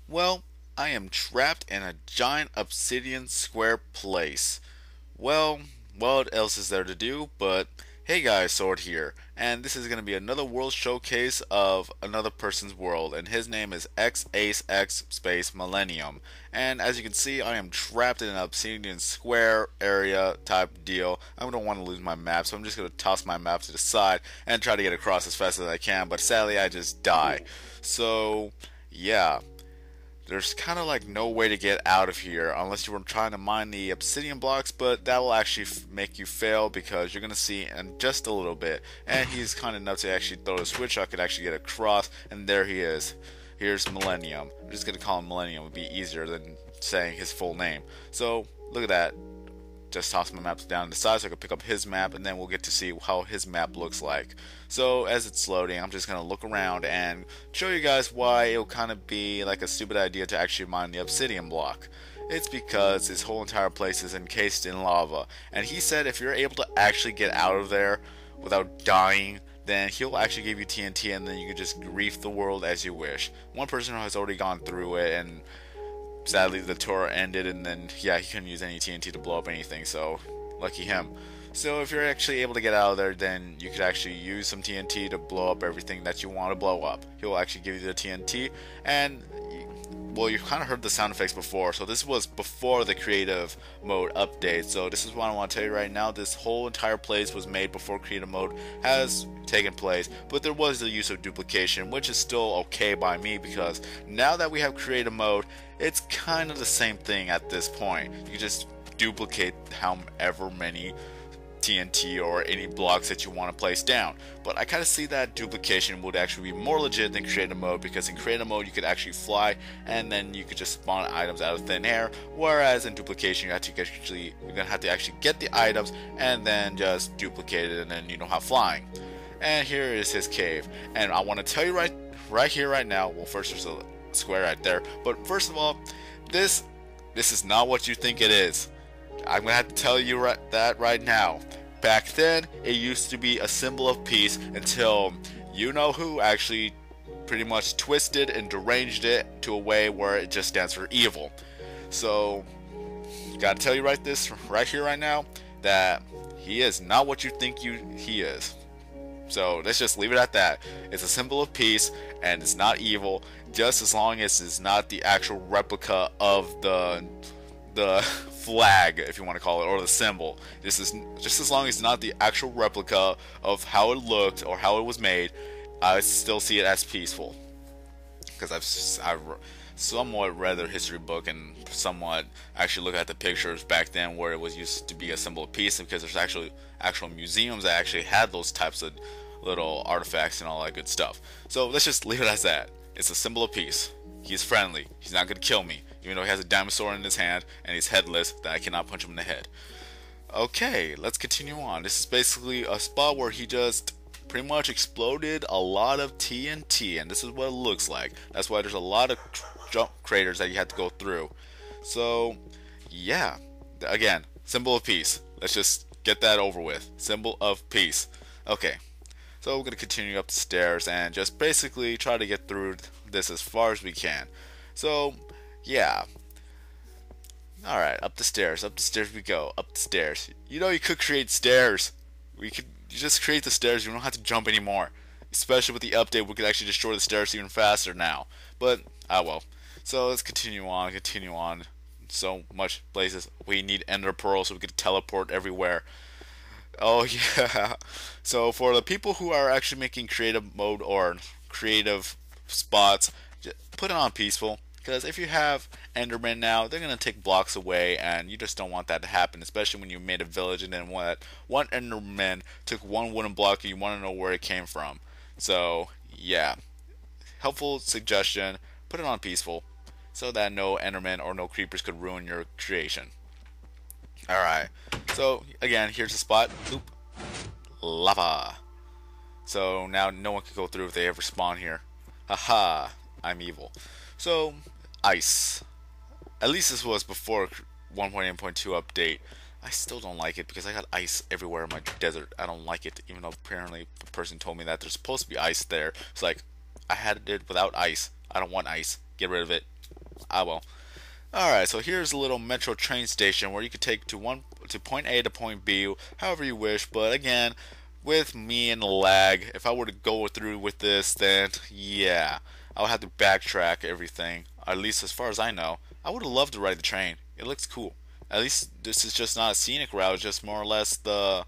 Well, I am trapped in a giant obsidian square place. Well, what else is there to do? But hey guys, Sword here, and this is going to be another world showcase of another person's world, and his name is xACEx Space Millennium. And as you can see, I am trapped in an obsidian square area type deal. I don't want to lose my map, so I'm just going to toss my map to the side and try to get across as fast as I can, but sadly I just die. So, yeah, there's kind of like no way to get out of here unless you were trying to mine the obsidian blocks, but that will actually make you fail because you're going to see in just a little bit. And he's kind of enough to actually throw a switch. I could actually get across, and there he is. Here's Millennium. I'm just going to call him Millennium. It would be easier than saying his full name. So look at that. Just toss my maps down to the side so I can pick up his map, and then we'll get to see how his map looks like. So as it's loading, I'm just going to look around and show you guys why it'll kind of be like a stupid idea to actually mine the obsidian block. It's because this whole entire place is encased in lava, and he said if you're able to actually get out of there without dying, then he'll actually give you TNT, and then you can just grief the world as you wish. One person has already gone through it, and sadly the tour ended, and then yeah, he couldn't use any TNT to blow up anything, so lucky him. So if you're actually able to get out of there, then you could actually use some TNT to blow up everything that you want to blow up. He'll actually give you the TNT, and well, you kind of heard the sound effects before, so this was before the creative mode update. So this is what I want to tell you right now. This whole entire place was made before creative mode has taken place, but there was the use of duplication, which is still okay by me because now that we have creative mode, it's kind of the same thing at this point. You can just duplicate however many TNT or any blocks that you want to place down. But I kind of see that duplication would actually be more legit than creative mode, because in creative mode you could actually fly and then you could just spawn items out of thin air, whereas in duplication you're gonna have to actually get the items and then just duplicate it, and then you don't have flying. And here is his cave, and I want to tell you right here right now. Well, first there's a square right there, but first of all, this is not what you think it is. I'm gonna have to tell you that right now. Back then, it used to be a symbol of peace until you know who actually pretty much twisted and deranged it to a way where it just stands for evil. So, gotta tell you right here, right now, that he is not what you think he is. So let's just leave it at that. It's a symbol of peace, and it's not evil, just as long as it's not the actual replica of the flag, if you want to call it, or the symbol. This is just as long as it's not the actual replica of how it looked or how it was made. I still see it as peaceful, because I've somewhat read the history book and somewhat actually look at the pictures back then where it was used to be a symbol of peace, because there's actual museums that actually had those types of little artifacts and all that good stuff. So let's just leave it as that. It's a symbol of peace. He's friendly. He's not going to kill me, even though he has a diamond sword in his hand and he's headless, that I cannot punch him in the head. Okay, let's continue on. This is basically a spot where he just pretty much exploded a lot of TNT, and this is what it looks like. That's why there's a lot of jump craters that you have to go through. So, yeah. Again, symbol of peace. Let's just get that over with. Symbol of peace. Okay. So we're going to continue up the stairs and just basically try to get through this as far as we can. So, yeah. Alright, up the stairs we go, up the stairs. You know, you could create stairs. You just create the stairs, you don't have to jump anymore. Especially with the update, we could actually destroy the stairs even faster now. But, ah well. So let's continue on. So much places. We need ender pearls so we could teleport everywhere. Oh yeah. So for the people who are actually making creative mode or creative spots, just put it on peaceful. Because if you have Endermen now, they're going to take blocks away, and you just don't want that to happen, especially when you made a village and then one Enderman took one wooden block and you want to know where it came from. So, yeah. Helpful suggestion, put it on peaceful so that no Enderman or no creepers could ruin your creation. Alright, so again, here's the spot. Oop. Lava. So now no one can go through if they ever spawn here. Haha, I'm evil. So, ice. At least this was before 1.8.2 update. I still don't like it because I got ice everywhere in my desert. I don't like it, even though apparently the person told me that there's supposed to be ice there. It's like, I had it without ice. I don't want ice. Get rid of it. Ah well. Alright, so here's a little metro train station where you could take to point A to point B however you wish, but again, with me and the lag, if I were to go through with this, then yeah, I would have to backtrack everything, at least as far as I know. I would have loved to ride the train. It looks cool. At least this is just not a scenic route, it's just more or less the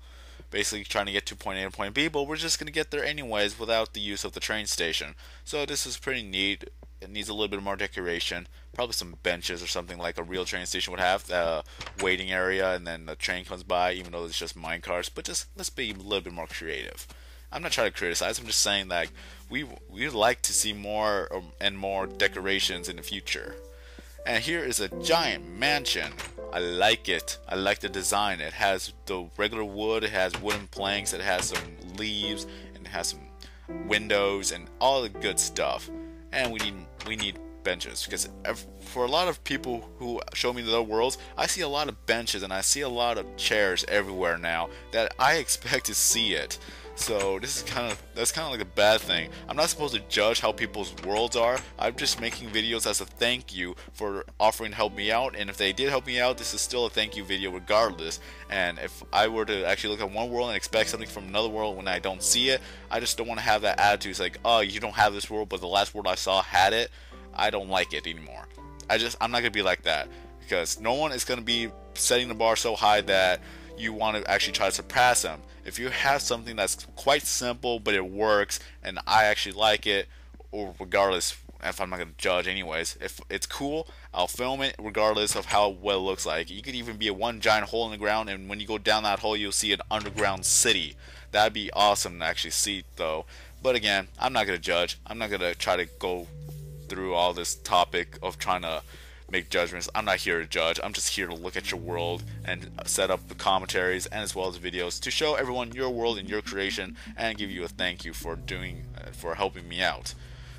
basically trying to get to point A to point B, but we're just gonna get there anyways without the use of the train station. So this is pretty neat. It needs a little bit more decoration, probably some benches or something like a real train station would have, the waiting area, and then the train comes by, even though it's just mine cars. But just let's be a little bit more creative. I'm not trying to criticize. I'm just saying that we'd like to see more and more decorations in the future. And here is a giant mansion. I like it. I like the design. It has the regular wood, it has wooden planks, it has some leaves, and it has some windows and all the good stuff. And we need benches because for a lot of people who show me their worlds, I see a lot of benches and I see a lot of chairs everywhere now that I expect to see it. So this is that's kind of like a bad thing. I'm not supposed to judge how people's worlds are. I'm just making videos as a thank you for offering to help me out, and if they did help me out, this is still a thank you video regardless. And if I were to actually look at one world and expect something from another world when I don't see it, I just don't want to have that attitude. It's like, oh, you don't have this world, but the last world I saw had it. I don't like it anymore. I'm not gonna be like that because no one is gonna be setting the bar so high that you want to actually try to surpass them. If you have something that's quite simple but it works and I actually like it, or regardless if I'm not going to judge anyways, if it's cool, I'll film it regardless of how well it looks like. You could even be a one giant hole in the ground, and when you go down that hole you'll see an underground city. That'd be awesome to actually see though. But again, I'm not going to judge. I'm not going to try to go through all this topic of trying to make judgments. I'm not here to judge. I'm just here to look at your world and set up the commentaries and as well as videos to show everyone your world and your creation and give you a thank you for for helping me out.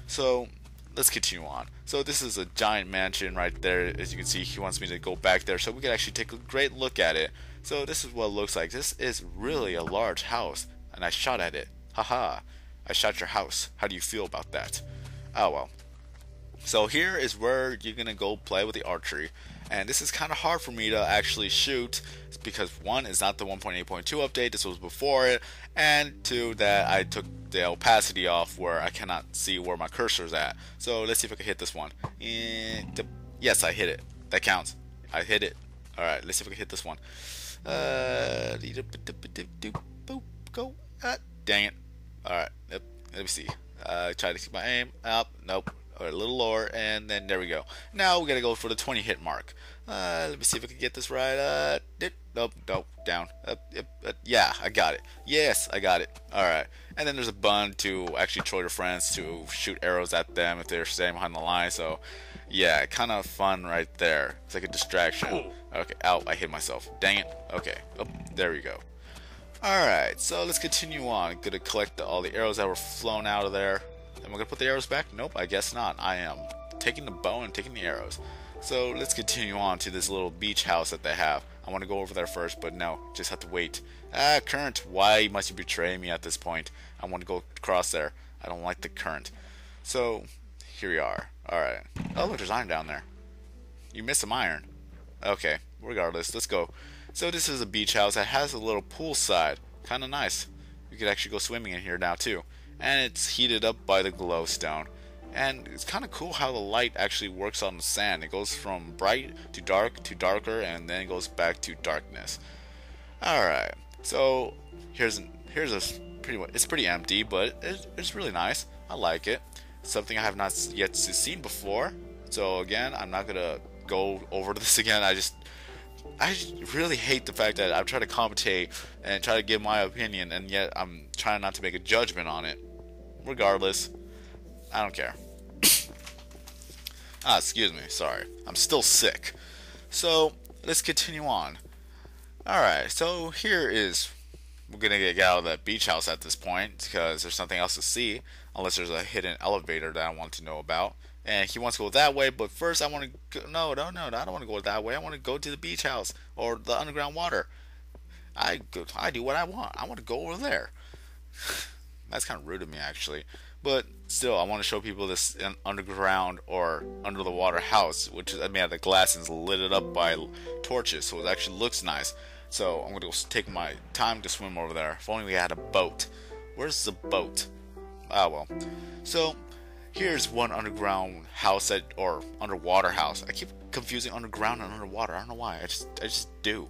So let's continue on. So this is a giant mansion right there. As you can see, he wants me to go back there so we can actually take a great look at it. So this is what it looks like. This is really a large house, and I shot at it. Haha, I shot your house. How do you feel about that? Oh well. So here is where you're gonna go play with the archery, and this is kind of hard for me to actually shoot because one is not the 1.8.2 update, this was before it, and two, that I took the opacity off where I cannot see where my cursor is at. So let's see if I can hit this one. Yes, I hit it. That counts. I hit it. Alright, let's see if I can hit this one. Go. Dang it. Alright, let me see. Try to keep my aim up. Nope. Or a little lower, and then there we go. Now we gotta go for the 20 hit mark. Let me see if I can get this right. Nope, down. Yeah, I got it. Yes, I got it. Alright. And then there's a button to actually troll your friends to shoot arrows at them if they're staying behind the line. So, yeah, kind of fun right there. It's like a distraction. Okay, ow, I hit myself. Dang it. Okay, oh, there we go. Alright, so let's continue on. Gonna collect all the arrows that were flown out of there. Am I gonna put the arrows back? Nope, I guess not. I am taking the bow and taking the arrows. So let's continue on to this little beach house that they have. I want to go over there first, but no, just have to wait. Current, why must you betray me at this point? I want to go across there. I don't like the current. So here we are. Alright. Oh look, there's iron down there. You missed some iron. Okay, regardless, let's go. So this is a beach house that has a little pool side. Kinda nice. You could actually go swimming in here now too. And it's heated up by the glowstone. And it's kind of cool how the light actually works on the sand. It goes from bright to dark to darker, and then it goes back to darkness. Alright, so here's a pretty much, it's pretty empty, but it's really nice. I like it. Something I have not yet seen before. So again, I'm not gonna go over this again. I really hate the fact that I'm trying to commentate and try to give my opinion, and yet I'm trying not to make a judgment on it. Regardless, I don't care. Excuse me, sorry. I'm still sick. So, let's continue on. Alright, so here is... We're gonna get out of that beach house at this point, because there's nothing else to see, unless there's a hidden elevator that I want to know about. And he wants to go that way, but first I want to go... No, I don't want to go that way. I want to go to the beach house, or the underground water. I do what I want. I want to go over there. That's kind of rude of me, actually. But still, I want to show people this underground or under the water house, which is made out of glass and is lit up by torches, so it actually looks nice. So I'm gonna go take my time to swim over there. If only we had a boat. Where's the boat? Ah well. So here's one underground house or underwater house. I keep confusing underground and underwater. I don't know why. I just do.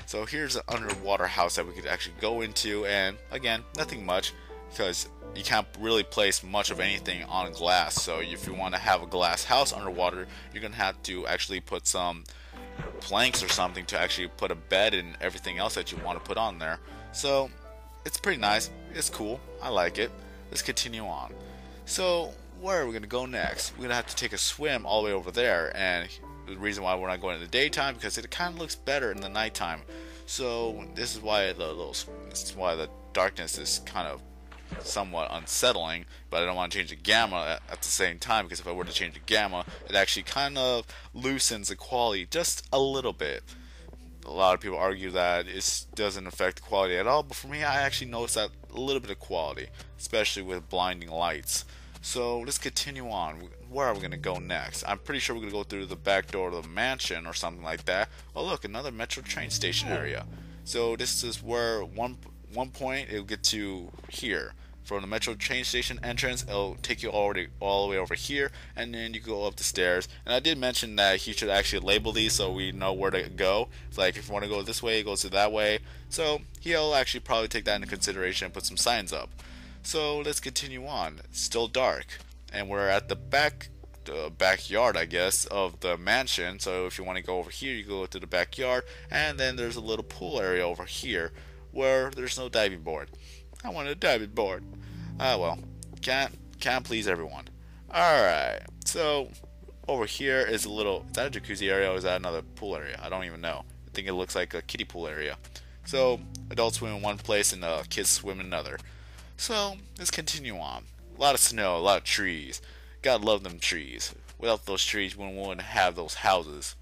So here's an underwater house that we could actually go into, and again, nothing much because you can't really place much of anything on glass. So if you want to have a glass house underwater, you're gonna have to actually put some planks or something to actually put a bed and everything else that you want to put on there. So it's pretty nice. It's cool. I like it. Let's continue on. So where are we gonna go next? We're gonna have to take a swim all the way over there, and the reason why we're not going in the daytime because it kind of looks better in the nighttime. So this is why the darkness is kind of somewhat unsettling, but I don't want to change the gamma at the same time, because if I were to change the gamma, it actually kind of loosens the quality just a little bit. A lot of people argue that it doesn't affect the quality at all, but for me, I actually notice that a little bit of quality, especially with blinding lights. So let's continue on. Where are we going to go next? I'm pretty sure we're going to go through the back door of the mansion or something like that. Oh look, another metro train station area. So this is where one point it'll get to here. From the metro train station entrance, it'll take you all the way over here, and then you go up the stairs. And I did mention that you should actually label these so we know where to go. It's like if you want to go this way, it goes to that way. So he'll actually probably take that into consideration and put some signs up. So let's continue on. It's still dark, and we're at the backyard, I guess, of the mansion. So if you want to go over here, you go to the backyard, and then there's a little pool area over here where there's no diving board. I want a diving board. Ah well, can't please everyone. Alright, so over here is is that a jacuzzi area or is that another pool area? I don't even know. I think it looks like a kiddie pool area. So adults swim in one place and kids swim in another. So let's continue on. A lot of snow, a lot of trees. Gotta love them trees. Without those trees, we wouldn't have those houses.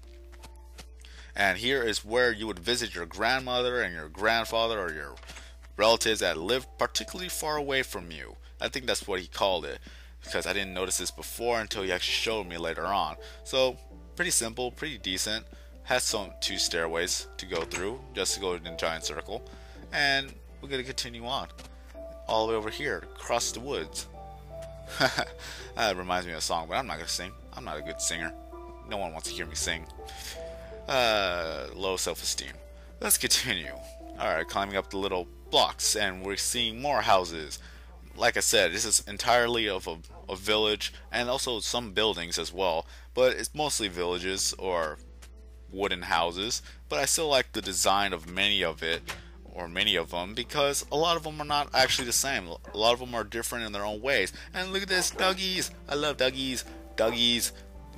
And here is where you would visit your grandmother and your grandfather or your relatives that live particularly far away from you. I think that's what he called it, because I didn't notice this before until he actually showed me later on. So pretty simple, pretty decent. Has two stairways to go through just to go in a giant circle. And we're gonna continue on all the way over here across the woods. That reminds me of a song, but I'm not gonna sing. I'm not a good singer. No one wants to hear me sing. Low self-esteem. Let's continue. Alright, climbing up the little blocks, and we're seeing more houses. Like I said, this is entirely of a village, and also some buildings as well, but it's mostly villages or wooden houses. But I still like the design of many of them, because a lot of them are not actually the same. A lot of them are different in their own ways. And look at this, doggies! I love doggies. Doggies,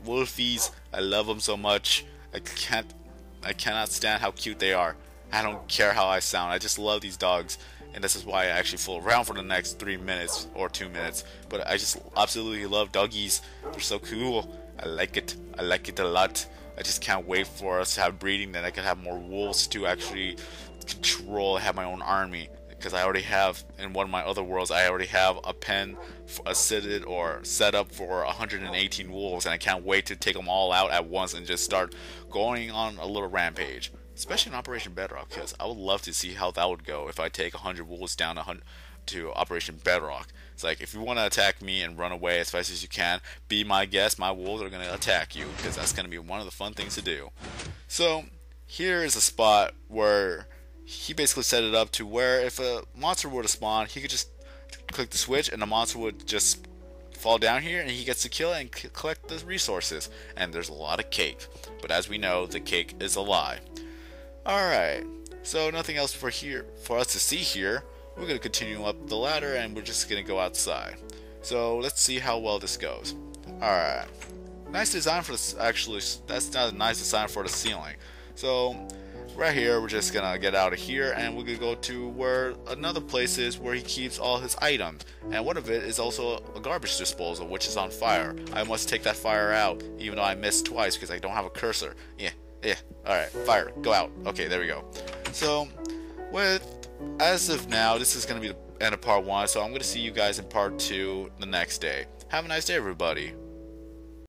wolfies, I love them so much. I cannot stand how cute they are. I don't care how I sound. I just love these dogs, and this is why I actually fool around for the next 3 minutes or 2 minutes. But I just absolutely love doggies. They're so cool. I like it. I like it a lot. I just can't wait for us to have breeding, then I can have more wolves to actually control, have my own army. Because I already have, in one of my other worlds, I already have a pen set up for 118 wolves, and I can't wait to take them all out at once and just start going on a little rampage. Especially in Operation Bedrock, because I would love to see how that would go if I take 100 wolves down to Operation Bedrock. It's like, if you want to attack me and run away as fast as you can, be my guest, my wolves are going to attack you, because that's going to be one of the fun things to do. So, here is a spot where he basically set it up to where if a monster were to spawn, he could just click the switch and the monster would just fall down here and he gets to kill it and collect the resources. And there's a lot of cake, but as we know, the cake is a lie. Alright, so nothing else for us to see here. We're going to continue up the ladder and we're just going to go outside. So let's see how well this goes. Alright, nice design for this. Actually, that's not a nice design for the ceiling. So right here, we're just going to get out of here and we're going to go to where another place is where he keeps all his items. And one of it is also a garbage disposal, which is on fire. I must take that fire out, even though I missed twice because I don't have a cursor. Yeah, alright, fire, go out. Okay, there we go. So, as of now, this is going to be the end of part 1, so I'm going to see you guys in part 2 the next day. Have a nice day, everybody.